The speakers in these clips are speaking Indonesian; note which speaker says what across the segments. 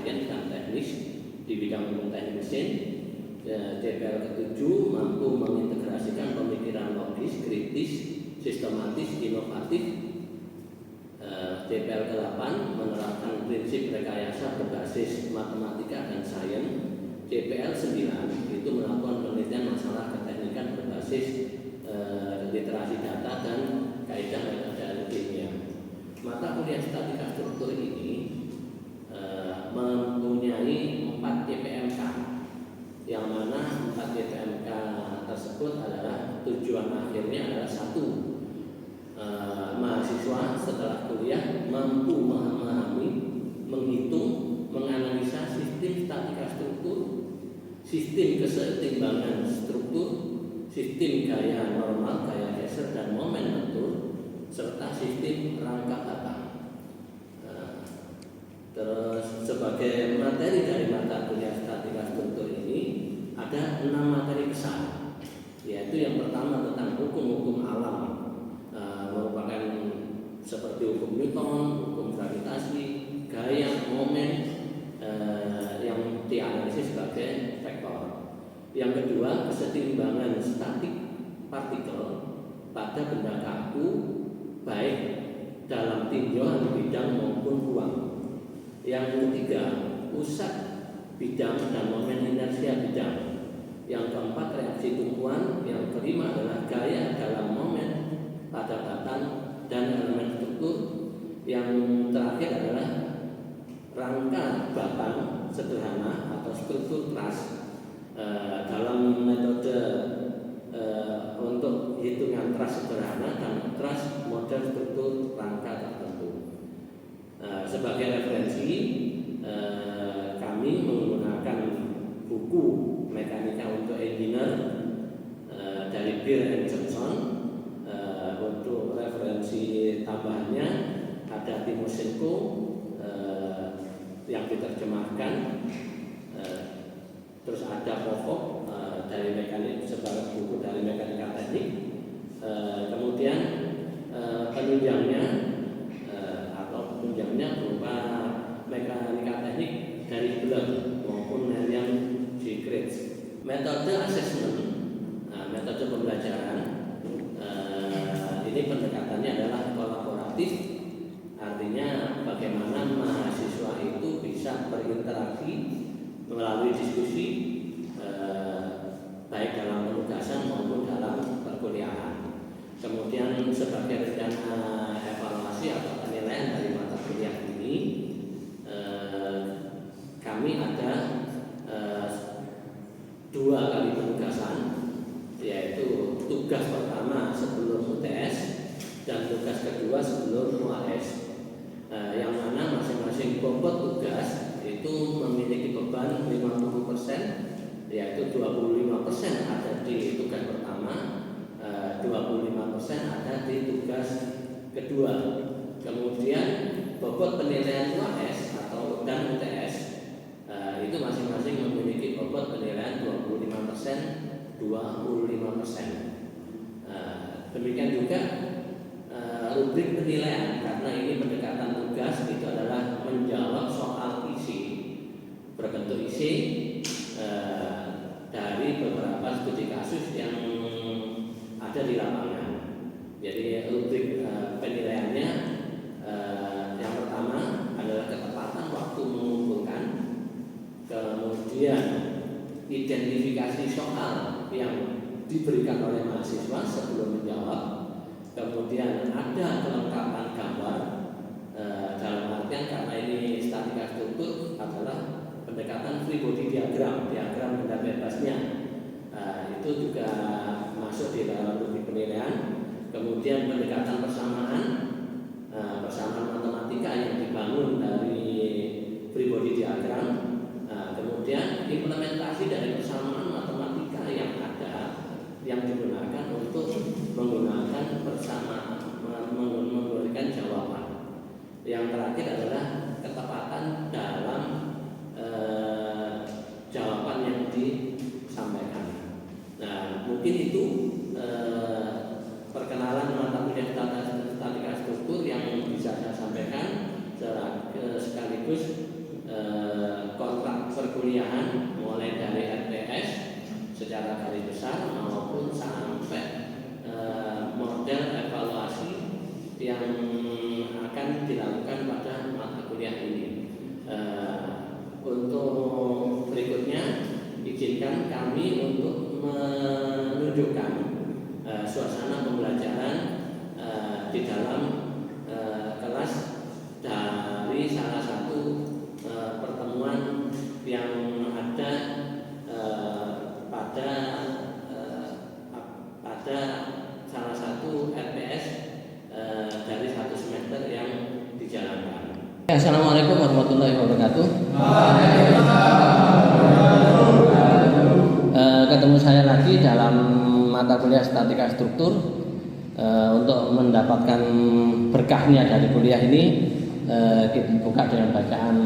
Speaker 1: sains dan teknis di bidang umum teknik mesin. CPL ke-7 mampu mengintegrasikan pemikiran logis, kritis, sistematis, inovatif. CPL ke-8 menerapkan prinsip rekayasa berbasis matematika dan sains. CPL 9 itu melakukan penelitian masalah keteknikan berbasis literasi data dan kaidah metode algoritma. Mata kuliah statika struktur ini mempunyai 4 YPMK, yang mana 4 YPMK tersebut adalah tujuan akhirnya adalah satu, mahasiswa setelah kuliah mampu memahami, menghitung, menganalisa sistem statika struktur, sistem keseimbangan struktur, sistem gaya normal, gaya geser dan momen bentur, serta sistem rangka data. Terus sebagai materi dari mata kuliah statika struktur ini ada 6 materi besar, yaitu yang pertama tentang hukum-hukum alam, merupakan seperti hukum Newton, hukum gravitasi, gaya, momen, yang dianalisis sebagai vektor. Yang kedua, keseimbangan statik partikel pada benda kaku baik dalam tinjauan bidang maupun ruang. Yang ketiga, pusat bidang dan momen inersia bidang. Yang keempat, reaksi tumpuan. Yang kelima adalah gaya dalam momen padatan dan elemen struktur. Yang terakhir adalah rangka batang sederhana atau struktur truss. Dalam metode untuk hitungan truss sederhana dan truss model struktur rangka tertentu. Sebagai referensi, kami menggunakan buku Mekanika untuk Engineer dari Beer and Johnson. Untuk referensi tambahannya ada Timoshenko yang diterjemahkan, terus ada Popov dari mekanik, sebagai buku dari mekanika teknik. Kemudian penunjangnya berupa mekanika teknik dari Bloch maupun William G. Graetz. Metode assessment, metode pembelajaran, ini pendekatannya adalah kolaboratif, artinya bagaimana mahasiswa itu bisa berinteraksi melalui diskusi, baik dalam penugasan maupun dalam perkuliahan. Kemudian sebagai rencana evaluasi atau penilaian dari mata kuliah ini, kami ada 2 kali penugasan, yaitu tugas pertama sebelum UTS dan tugas kedua sebelum UAS, yang mana masing-masing bobot tugas itu memiliki beban 50%, yaitu 25% ada di tugas pertama, 25% ada di tugas kedua. Kemudian bobot penilaian UAS atau dan UTS itu masing-masing memiliki bobot penilaian 25%, 25%. Demikian juga rubrik penilaian, karena ini pendekatan tugas itu adalah menjawab soal isi berbentuk isi dari beberapa studi kasus yang ada di lapangan. Jadi rubrik penilaiannya yang pertama adalah ketepatan waktu mengumpulkan, kemudian identifikasi soal yang diberikan oleh mahasiswa sebelum menjawab, kemudian ada kelengkapan gambar, dalam artian karena ini statika struktur adalah pendekatan free body diagram, diagram benda bebasnya, itu juga masuk di dalam rubrik penilaian. Kemudian pendekatan persamaan, persamaan matematika yang dibangun dari free body diagram, kemudian implementasi dari persamaan matematika yang ada, yang digunakan untuk menggunakan persamaan, memberikan jawaban. Yang terakhir adalah ketepatan dalam jawaban yang disampaikan. Nah, mungkin itu perkenalan mata kuliah statika struktur yang bisa saya sampaikan, sekaligus pertanyaan mulai dari RPS secara garis besar maupun sampai model evaluasi yang akan dilakukan pada mata kuliah ini. Untuk berikutnya izinkan kami untuk menunjukkan suasana pembelajaran di dalam kelas dari salah satu pertemuan yang ada pada salah satu RPS dari satu semester yang dijalankan. Assalamualaikum warahmatullahi wabarakatuh. Ketemu saya lagi dalam mata kuliah statika struktur. Untuk mendapatkan berkahnya dari kuliah ini, kita buka dengan bacaan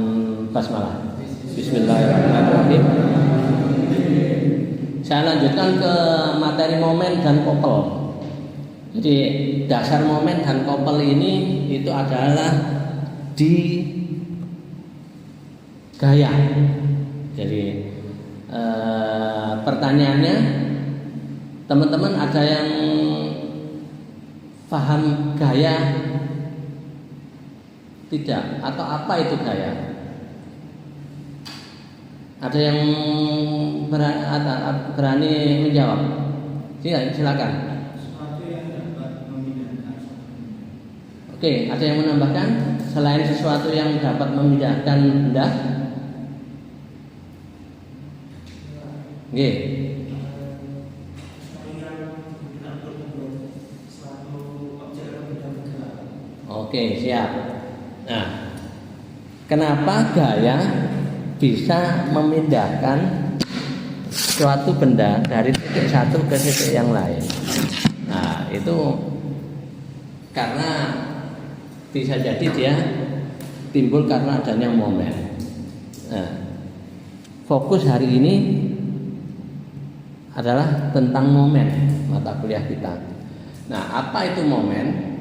Speaker 1: basmalah. Bismillahirrahmanirrahim. Saya lanjutkan ke materi momen dan kopel. Jadi dasar momen dan kopel ini itu adalah di gaya. Jadi pertanyaannya, teman-teman ada yang paham gaya tidak? Atau apa itu gaya? Ada yang berani menjawab? Silakan.
Speaker 2: Sesuatu yang dapat memindahkan.
Speaker 1: Oke, ada yang menambahkan selain sesuatu yang dapat memindahkan benda? Oke. Oke, siap. Nah, kenapa gaya bisa memindahkan suatu benda dari titik satu ke titik yang lain? Nah, itu karena bisa jadi dia timbul karena adanya momen. Nah, fokus hari ini adalah tentang momen mata kuliah kita. Nah, apa itu momen?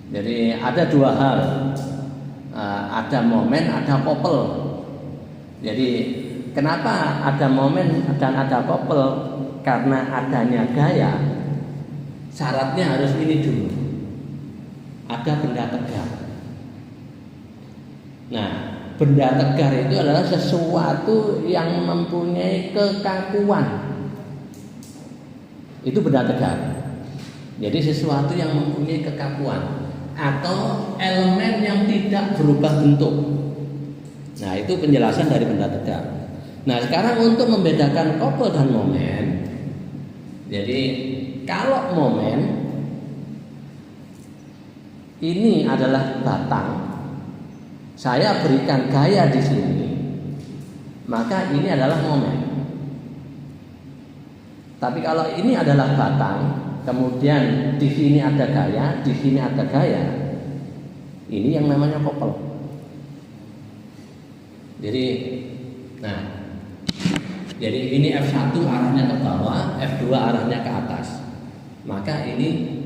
Speaker 1: Jadi ada dua hal, ada momen, ada kopel. Jadi kenapa ada momen dan ada kopel? Karena adanya gaya, syaratnya harus ini dulu, ada benda tegar. Nah, benda tegar itu adalah sesuatu yang mempunyai kekakuan. Itu benda tegar. Jadi sesuatu yang mempunyai kekakuan atau elemen yang tidak berubah bentuk. Nah, itu penjelasan dari benda tegar. Nah, sekarang untuk membedakan kopel dan momen. Jadi kalau momen ini adalah batang, saya berikan gaya di sini, maka ini adalah momen. Tapi kalau ini adalah batang, kemudian di sini ada gaya, di sini ada gaya, ini yang namanya kopel. Jadi ini F1 arahnya ke bawah, F2 arahnya ke atas. Maka ini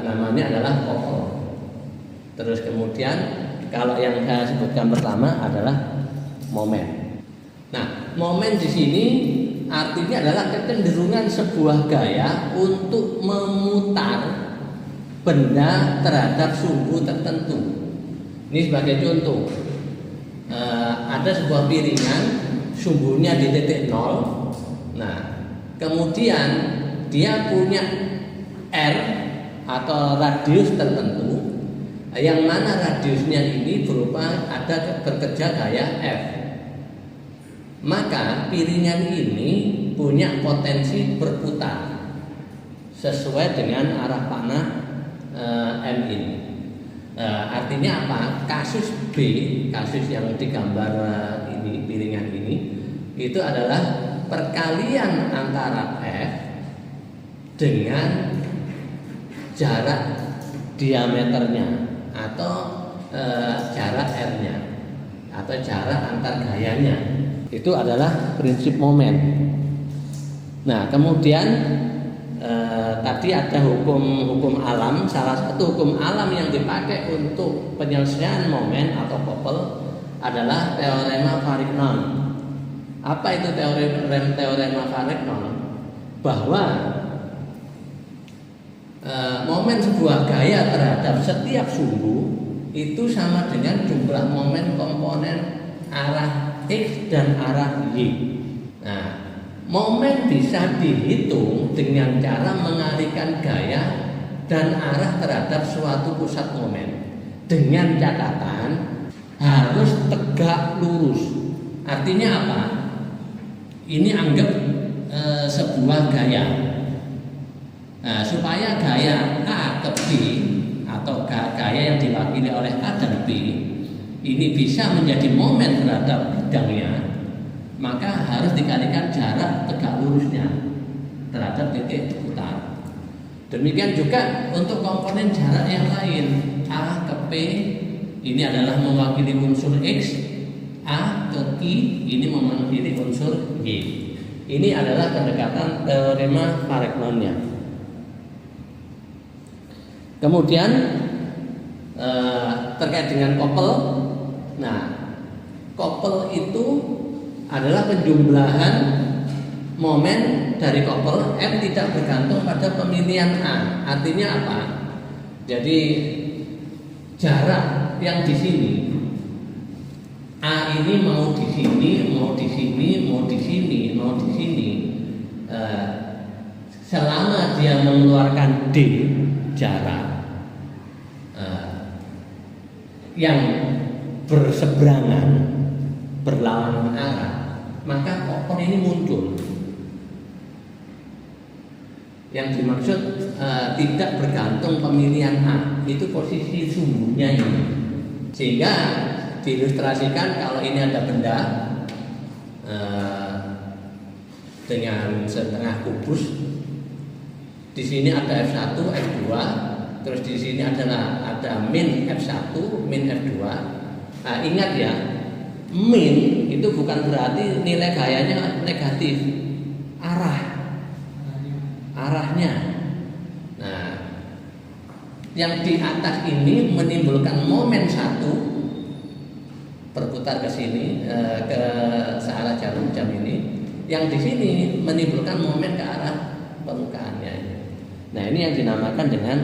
Speaker 1: namanya adalah kopel. Terus kemudian kalau yang saya sebutkan pertama adalah momen. Nah, momen di sini artinya adalah kecenderungan sebuah gaya untuk memutar benda terhadap sumbu tertentu. Ini sebagai contoh, ada sebuah piringan, sumbunya di titik 0. Nah, kemudian dia punya R atau radius tertentu, yang mana radiusnya ini berupa ada bekerja gaya F. Maka piringan ini punya potensi berputar sesuai dengan arah panah M ini. Artinya apa? Kasus B, kasus yang digambar ini, piringan ini, itu adalah perkalian antara F dengan jarak diameternya atau jarak R-nya atau jarak antar gayanya. Itu adalah prinsip momen. Nah, kemudian tadi ada hukum alam. Salah satu hukum alam yang dipakai untuk penyelesaian momen atau kopel adalah teorema Varignon. Apa itu teorema Varignon? Bahwa momen sebuah gaya terhadap setiap sumbu itu sama dengan jumlah momen komponen arah X dan arah Y. Nah, momen bisa dihitung dengan cara mengalihkan gaya dan arah terhadap suatu pusat momen dengan catatan harus tegak lurus. Artinya apa? Ini anggap sebuah gaya. Nah, supaya gaya A ke B atau gaya yang diwakili oleh A dan B ini bisa menjadi momen terhadap bidangnya, maka harus dikalikan jarak tegak lurusnya terhadap titik berputar. Demikian juga untuk komponen jarak yang lain, A ke P ini adalah mewakili unsur X, A ke Q ini mewakili unsur Y. Ini adalah pendekatan teorema Varignonnya. Kemudian terkait dengan couple, nah couple itu adalah penjumlahan momen dari couple M tidak bergantung pada pemilihan A. Artinya apa? Jadi jarak yang di sini A ini mau di sini, mau di sini, mau di sini, mau di sini, selama dia mengeluarkan D jarak yang berseberangan, berlawanan arah, maka couple ini muncul. Yang dimaksud tidak bergantung pemilihan A, itu posisi sumbunya ini. Sehingga diilustrasikan kalau ini ada benda dengan setengah kubus, di sini ada F1, F2, terus di sini ada min F1, min F2. Nah, ingat ya, min itu bukan berarti nilai gayanya negatif, arahnya. Nah, yang di atas ini menimbulkan momen satu berputar ke sini, ke searah jarum jam ini. Yang di sini menimbulkan momen ke arah permukaannya. Nah, ini yang dinamakan dengan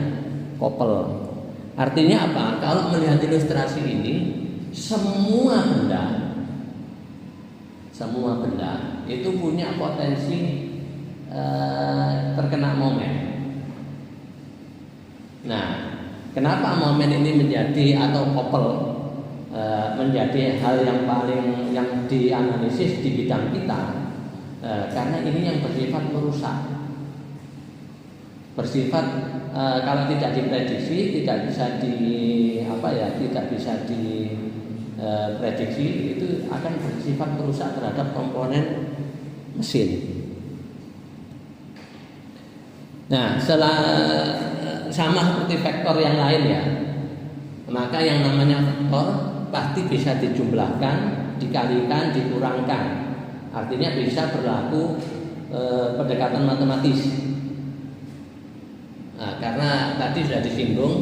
Speaker 1: couple. Artinya apa? Kalau melihat ilustrasi ini, semua benda itu punya potensi terkena momen. Nah, kenapa momen ini menjadi atau couple menjadi hal yang paling yang dianalisis di bidang kita? Karena ini yang bersifat merusak. Bersifat kalau tidak diprediksi, tidak bisa diprediksi, itu akan bersifat merusak terhadap komponen mesin. Nah, sama seperti vektor yang lain ya. Maka yang namanya vektor pasti bisa dijumlahkan, dikalikan, dikurangkan. Artinya bisa berlaku pendekatan matematis. Nah, karena tadi sudah disinggung,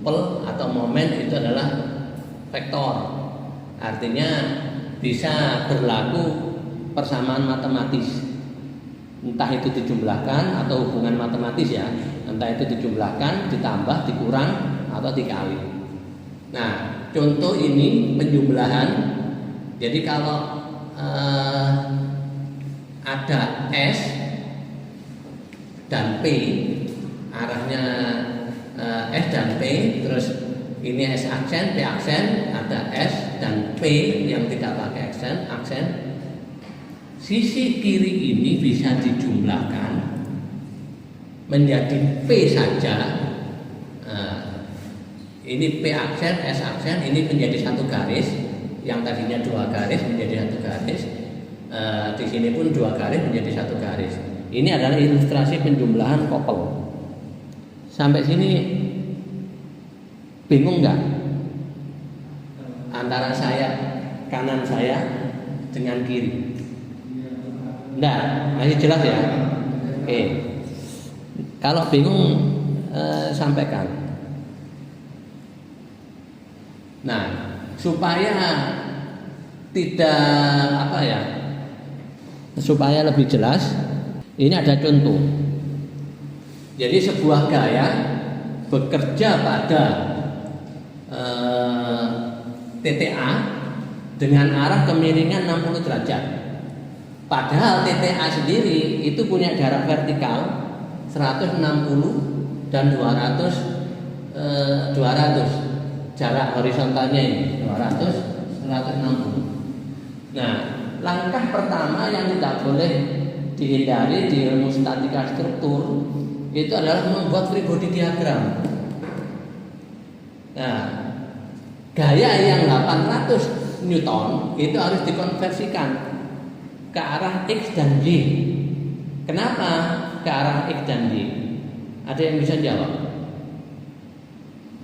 Speaker 1: couple atau momen itu adalah vektor. Artinya bisa berlaku persamaan matematis. Entah itu dijumlahkan atau hubungan matematis ya. Entah itu dijumlahkan, ditambah, dikurang atau dikali. Nah, contoh ini penjumlahan. Jadi kalau ada S dan P, arahnya S dan P, terus ini S aksen, P aksen, ada S dan P yang tidak pakai aksen. Sisi kiri ini bisa dijumlahkan menjadi P saja. Ini P aksen, S aksen, ini menjadi satu garis. Yang tadinya dua garis menjadi satu garis. Di sini pun dua garis menjadi satu garis. Ini adalah ilustrasi penjumlahan couple. Sampai sini bingung nggak? Antara kanan saya dengan kiri. Enggak, masih jelas ya? Oke. Kalau bingung sampaikan. Nah, supaya tidak supaya lebih jelas, ini ada contoh. Jadi sebuah gaya bekerja pada TTA dengan arah kemiringan 60 derajat. Padahal TTA sendiri itu punya jarak vertikal 160 dan 200 jarak horizontalnya ini 160. Nah, langkah pertama yang tidak boleh dihindari di ilmu statika struktur itu adalah membuat free body diagram. Nah, gaya yang 800 Newton itu harus dikonversikan ke arah X dan Y. Kenapa ke arah X dan Y? Ada yang bisa jawab?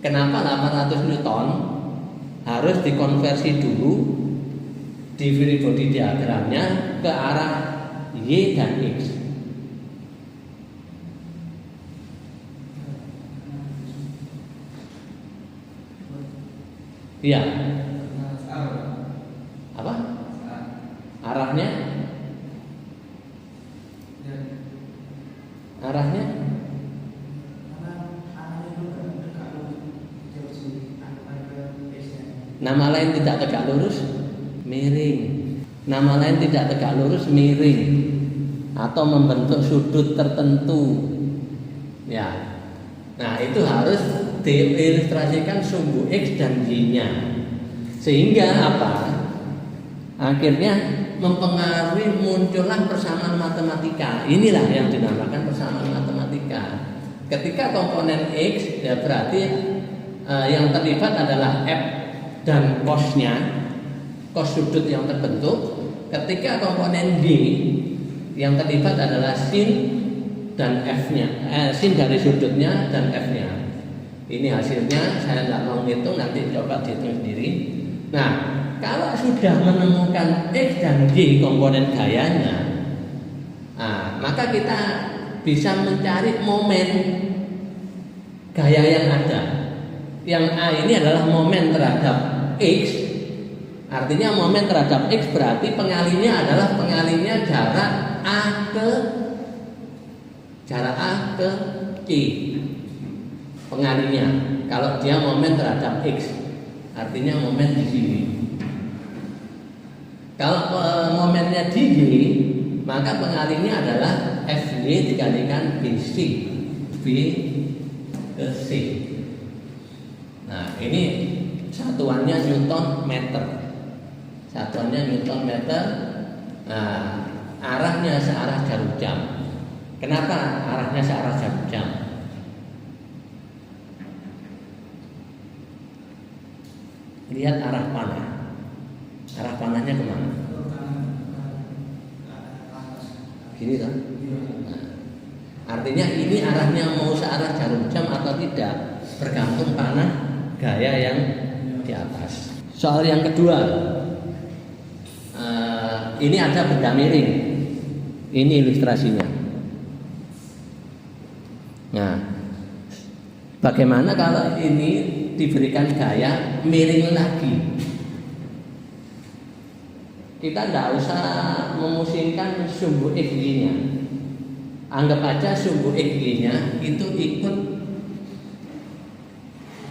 Speaker 1: Kenapa 800 Newton harus dikonversi dulu di free body diagramnya ke arah Y dan X? Iya. Apa? Arahnya? Arahnya? Nama lain tidak tegak lurus, miring. Nama lain tidak tegak lurus, miring. Atau membentuk sudut tertentu. Ya. Nah, itu harus diilustrasikan sumbu X dan Y-nya. Sehingga apa? Akhirnya mempengaruhi muncullah persamaan matematika. Inilah yang dinamakan persamaan matematika. Ketika komponen X, ya berarti yang terlibat adalah F dan cos-nya, cos sudut yang terbentuk. Ketika komponen Y, yang terlibat adalah sin dan F-nya, sin dari sudutnya dan F-nya. Ini hasilnya, saya tidak mau ngitung, nanti coba dihitung sendiri. Nah, kalau sudah menemukan X dan Y komponen gayanya, maka kita bisa mencari momen gaya yang ada. Yang A ini adalah momen terhadap X. Artinya momen terhadap X berarti pengalinya adalah pengalinya jarak A ke Y. Pengalinya, kalau dia momen terhadap X, artinya momen di sini. Kalau momennya di Y, maka pengalinya adalah FY dikalikan BC, B ke C. Nah, ini satuannya Newton meter. Satuannya Newton meter. Nah, arahnya searah jarum jam. Kenapa arahnya searah jarum jam? Lihat arah panah. Arah panahnya kemana? Gini kan? Nah, artinya ini arahnya mau searah jarum jam atau tidak, bergantung panah gaya yang di atas. Soal yang kedua, ini ada benda miring. Ini ilustrasinya. Nah, bagaimana kalau ini diberikan gaya miring lagi? Kita tidak usah memusingkan sumbu X-nya. Anggap aja sumbu X-nya itu ikut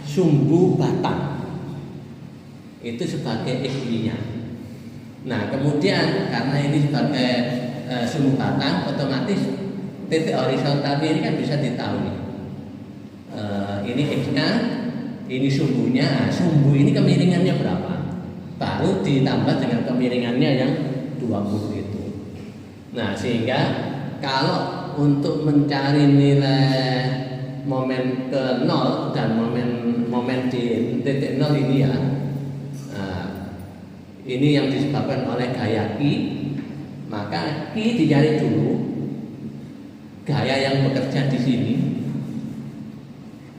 Speaker 1: sumbu batang. Itu sebagai X-nya. Nah, kemudian karena ini sebagai sumbu batang, otomatis titik horizontal ini kan bisa ditahui. Ini X-nya, ini sumbunya. Nah, sumbu ini kemiringannya berapa? Baru ditambah dengan kemiringannya yang 20 itu. Nah, sehingga kalau untuk mencari nilai momen ke 0 dan momen di titik 0 ini ya, ini yang disebabkan oleh gaya Q, maka Q dicari dulu, gaya yang bekerja di sini.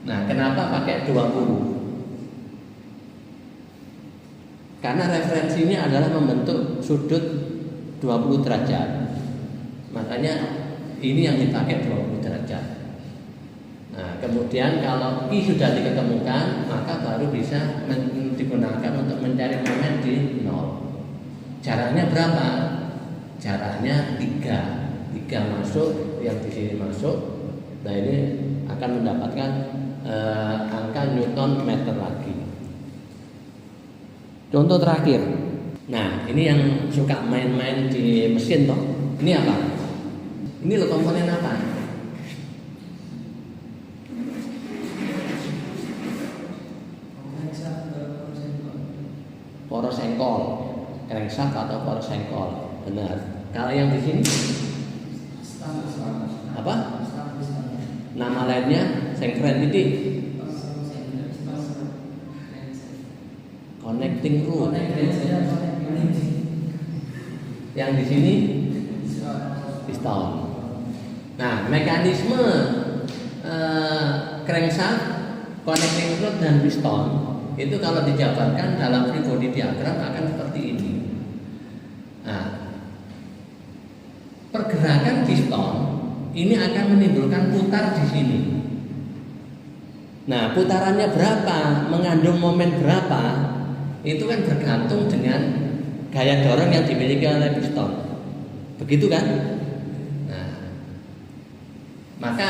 Speaker 1: Nah, kenapa pakai 20? Karena referensinya adalah membentuk sudut 20 derajat. Makanya ini yang dipakai 20 derajat. Nah, kemudian kalau Q sudah diketemukan, maka baru bisa digunakan untuk mencari momen di 0. Jaraknya berapa? jaraknya 3 masuk, yang di sini masuk. Nah ini akan mendapatkan angka Newton meter lagi. Contoh terakhir. Nah ini yang suka main-main di mesin toh. Ini apa? Ini loh komponen apa? Poros engkol, crankshaft atau poros engkol. Benar. Kalau yang di sini apa? Nama lainnya sengkren titik. Connecting root. Yang di sini piston. Nah, mekanisme crankshaft, connecting rod dan piston itu kalau dijabarkan dalam free body diagram akan seperti ini. Nah, pergerakan piston ini akan menimbulkan putar di sini. Nah, putarannya berapa, mengandung momen berapa, itu kan bergantung dengan gaya dorong yang dimiliki oleh piston. Begitu kan? Nah, maka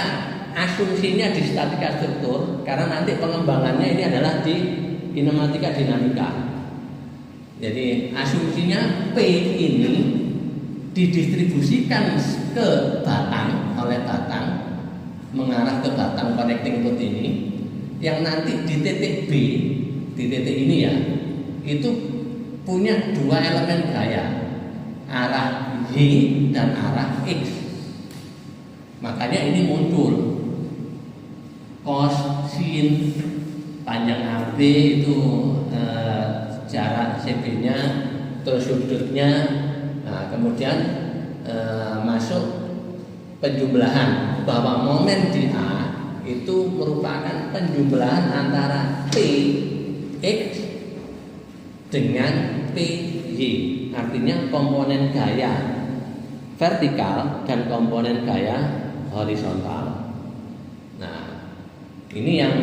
Speaker 1: asumsinya di statika struktur, karena nanti pengembangannya ini adalah di kinematika dinamika. Jadi asumsinya P ini didistribusikan ke batang oleh batang, mengarah ke batang connecting rod ini, yang nanti di titik B, di titik ini ya, itu punya 2 elemen gaya, arah Y dan arah X. Makanya ini muncul cos, sin, panjang AB itu jarak CB-nya, terus sudutnya. Nah, kemudian masuk penjumlahan bahwa momen di A itu merupakan penjumlahan antara P X dengan P Y. Artinya komponen gaya vertikal dan komponen gaya horizontal. Nah, ini yang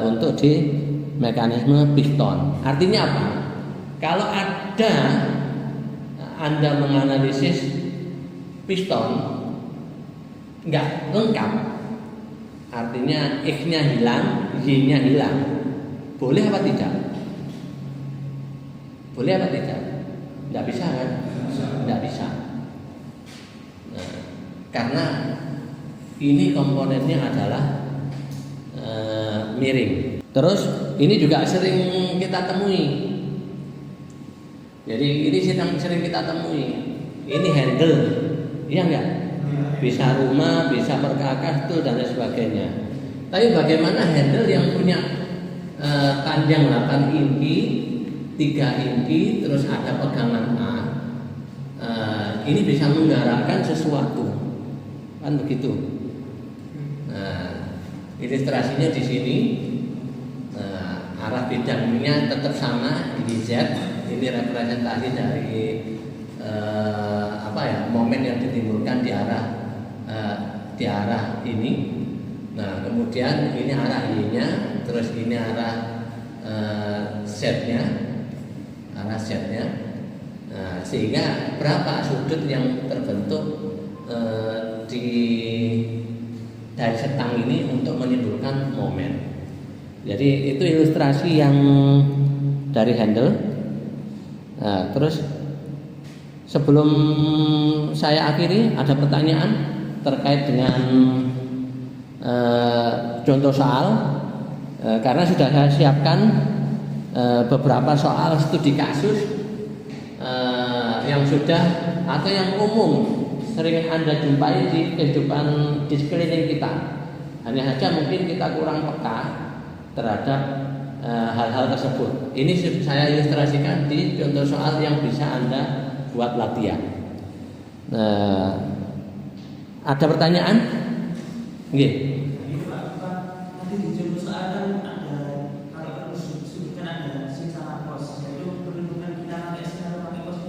Speaker 1: untuk di mekanisme piston. Artinya apa? Kalau ada Anda menganalisis piston nggak lengkap, artinya X-nya hilang, Y-nya hilang, boleh apa tidak? Boleh apa tidak? Nggak bisa kan? Nggak bisa. Nah, karena ini komponennya adalah miring. Terus ini juga sering kita temui. Jadi ini sering kita temui. Ini handle, iya enggak? Bisa rumah, bisa perkakas, tool dan lain sebagainya. Tapi bagaimana handle yang punya panjang 8 inci, 3 inci, terus ada pegangan A, ini bisa menggerakkan sesuatu, kan begitu? Nah, ilustrasinya di sini. Arah bidangnya tetap sama di Z. Ini representasi dari momen yang ditimbulkan di arah ini. Nah, kemudian ini arah Y-nya, terus ini arah Z-nya, Nah, sehingga berapa sudut yang terbentuk dari setang ini untuk menimbulkan momen. Jadi itu ilustrasi yang dari handle. Nah, terus sebelum saya akhiri, ada pertanyaan terkait dengan contoh soal, karena sudah saya siapkan beberapa soal studi kasus yang sudah atau yang umum sering Anda jumpai di kehidupan di sekeliling kita. Hanya saja mungkin kita kurang peka terhadap hal-hal tersebut. Ini saya ilustrasikan di contoh soal yang bisa Anda buat latihan. Ada pertanyaan? Nggih.
Speaker 2: Nanti di contoh soal kan ada, kalau disebutkan ada sin sama cos, itu perhitungan kita pakai sin atau pakai cos?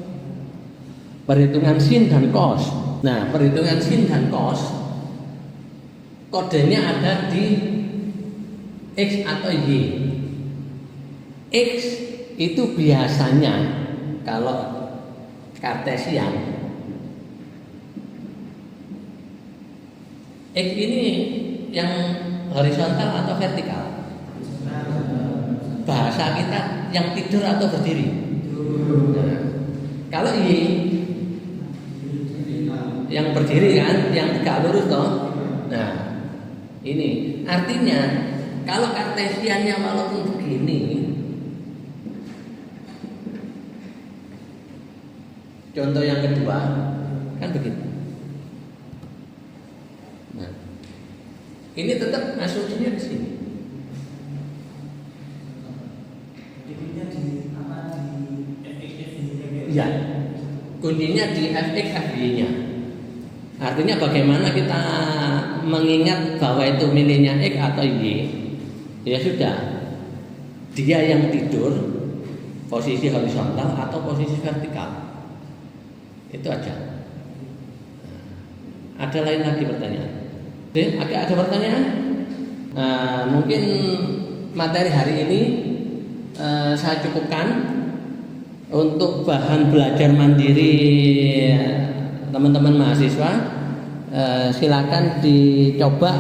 Speaker 1: Perhitungan sin dan cos. Nah, perhitungan sin dan cos kodenya ada di X atau Y. X itu biasanya kalau Kartesian. X ini yang horizontal atau vertikal? Bahasa kita yang tidur atau berdiri? Nah, kalau Y yang berdiri kan, yang tegak lurus toh. Nah, ini artinya kalau kartesiannya walaupun begini, contoh yang kedua kan begitu. Nah, ini tetap asumsinya di sini. Ya, kuncinya di fx fy-nya. Artinya bagaimana kita mengingat bahwa itu milihnya X atau Y? Ya sudah, dia yang tidur posisi horizontal atau posisi vertikal, itu aja. Ada lain lagi pertanyaan? Ada pertanyaan? Mungkin materi hari ini saya cukupkan untuk bahan belajar mandiri teman-teman mahasiswa. Silakan dicoba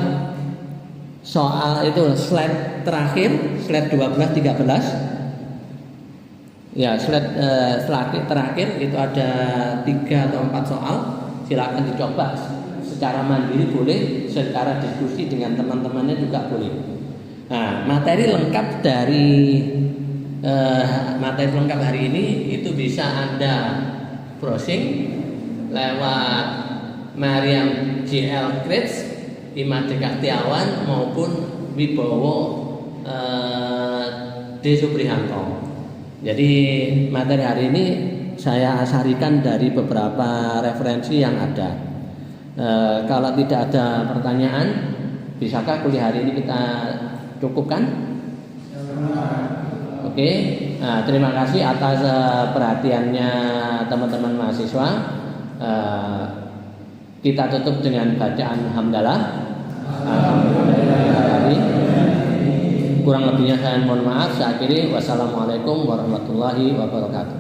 Speaker 1: soal itu slide terakhir, slide 12-13. Ya, slide terakhir itu ada 3 atau 4 soal. Silakan dicoba secara mandiri boleh, secara diskusi dengan teman-temannya juga boleh. Nah, materi lengkap dari materi lengkap hari ini itu bisa Anda browsing lewat Mariam JL Krits, Imade Kahtiawan maupun Wibowo D. Suprihanto. Jadi materi hari ini saya sarikan dari beberapa referensi yang ada. Kalau tidak ada pertanyaan, bisakah kuliah hari ini kita cukupkan? Oke, nah, terima kasih atas perhatiannya teman-teman mahasiswa. Kita tutup dengan bacaan hamdalah. Kurang lebihnya saya mohon maaf. Saya akhiri. Wassalamualaikum warahmatullahi wabarakatuh.